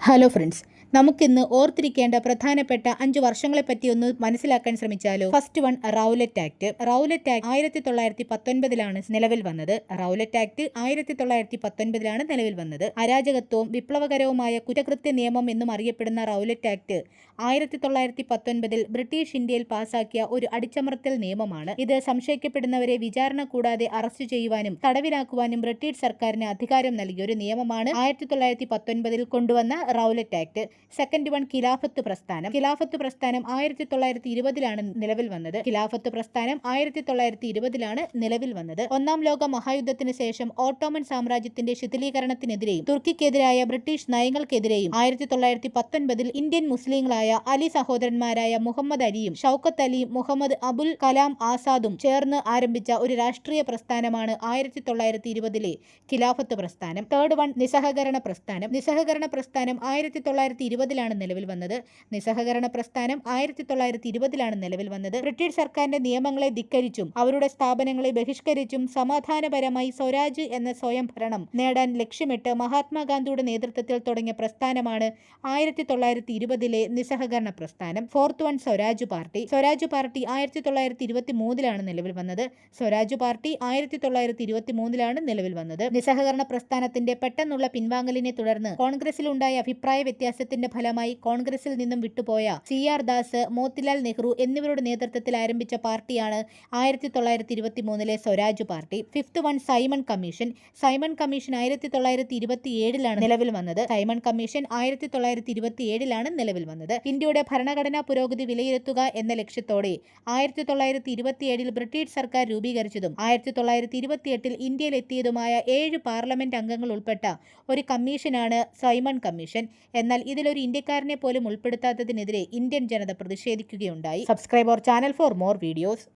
Hello friends, നമുക്കിന്ന് ഓർത്തിരിക്കേണ്ട പ്രധാനപ്പെട്ട 5 വർഷങ്ങളെപ്പറ്റി ഒന്ന് മനസ്സിലാക്കാൻ ശ്രമിച്ചാലോ. First one, Rowlatt act. Rowlatt act 1919 നിലവിൽ വന്നത്. റൗലറ്റ് ആക്ട് 1919 നിലവിൽ വന്നത്. അരാജകത്വവും വിപ്ലവകരവുമായ കുറ്റകൃത്യ നിയമം എന്നും അറിയപ്പെടുന്ന റൗലറ്റ് ആക്ട് 1919 ബ്രിട്ടീഷ് ഇന്ത്യയിൽ പാസാക്കിയ ഒരു അടിച്ചമർത്തൽ നിയമമാണ്. ഇത് സംശയിക്കപ്പെടുന്നവരെ വിചാരണ കൂടാതെ അറസ്റ്റ് ചെയ്യുവാനും തടവിലാക്കുവാനും ബ്രിട്ടീഷ് സർക്കാരിന് അധികാരം നൽകിയ ഒരു നിയമമാണ് 1919 കൊണ്ടുവന്ന റൗലറ്റ് ആക്ട്. സെക്കൻഡ് വൺ, ഖിലാഫത്ത് പ്രസ്ഥാനം. ഖിലാഫത്ത് പ്രസ്ഥാനം 1920 നിലവിൽ വന്നത്. ഖിലാഫത്ത് പ്രസ്ഥാനം 1920 നിലവിൽ വന്നത്. ഒന്നാം ലോക മഹായുദ്ധത്തിന് ശേഷം ഓട്ടോമൻ സാമ്രാജ്യത്തിന്റെ ശിഥിലീകരണത്തിനെതിരെയും തുർക്കിക്കെതിരായ ബ്രിട്ടീഷ് നയങ്ങൾക്കെതിരെയും 1919 ഇന്ത്യൻ മുസ്ലിങ്ങളായ അലി സഹോദരന്മാരായ മുഹമ്മദ് അലിയും ഷൗക്കത്ത് അലിയും മുഹമ്മദ് അബുൽ കലാം ആസാദും ചേർന്ന് ആരംഭിച്ച ഒരു രാഷ്ട്രീയ പ്രസ്ഥാനമാണ് 1920 ഖിലാഫത്ത് പ്രസ്ഥാനം. തേർഡ് വൺ, നിസ്സഹകരണ പ്രസ്ഥാനം. നിസ്സഹകരണ പ്രസ്ഥാനം 1920 നിലവിൽ വന്നത്. നിസ്സഹകരണ പ്രസ്ഥാനം 1920 നിലവിൽ വന്നത്. ബ്രിട്ടീഷ് സർക്കാരിന്റെ നിയമങ്ങളെ ധിക്കരിച്ചും അവരുടെ സ്ഥാപനങ്ങളെ ബഹിഷ്കരിച്ചും സമാധാനപരമായി സ്വരാജ് എന്ന സ്വയം ഭരണം നേടാൻ ലക്ഷ്യമിട്ട് മഹാത്മാഗാന്ധിയുടെ നേതൃത്വത്തിൽ തുടങ്ങിയ പ്രസ്ഥാനമാണ് 1920 നിസ്സഹകരണ പ്രസ്ഥാനം. Fourth one, Swaraj party. Swaraj party 1923 നിലവിൽ വന്നത്. സ്വരാജ് പാർട്ടി 1923 നിലവിൽ വന്നത്. നിസ്സഹകരണ പ്രസ്ഥാനത്തിന്റെ പെട്ടെന്നുള്ള പിൻവാങ്ങലിനെ തുടർന്ന് കോൺഗ്രസിലുണ്ടായ അഭിപ്രായ വ്യത്യാസത്തിന്റെ ഫലമായി കോൺഗ്രസിൽ നിന്നും വിട്ടുപോയ CR ദാസ്, മോത്തിലാൽ നെഹ്റു എന്നിവരുടെ നേതൃത്വത്തിൽ ആരംഭിച്ച പാർട്ടിയാണ് 1923 Swaraj party. Fifth one, Simon commission. Simon commission 1927 നിലവിൽ വന്നത്. സൈമൺ കമ്മീഷൻ 1927 നിലവിൽ വന്നത്. ഇന്ത്യയുടെ ഭരണഘടനാ പുരോഗതി വിലയിരുത്തുക എന്ന ലക്ഷ്യത്തോടെ 1927 ബ്രിട്ടീഷ് സർക്കാർ രൂപീകരിച്ചതും 1928 ഇന്ത്യയിൽ എത്തിയതുമായ 7 പാർലമെന്റ് അംഗങ്ങൾ ഉൾപ്പെട്ട ഒരു കമ്മീഷനാണ് സൈമൺ കമ്മീഷൻ. എന്നാൽ ഇതിലൊരു ഇന്ത്യക്കാരനെ പോലും ഉൾപ്പെടുത്താത്തതിനെതിരെ ഇന്ത്യൻ ജനത പ്രതിഷേധിക്കുകയുണ്ടായി. Subscribe our channel for more videos.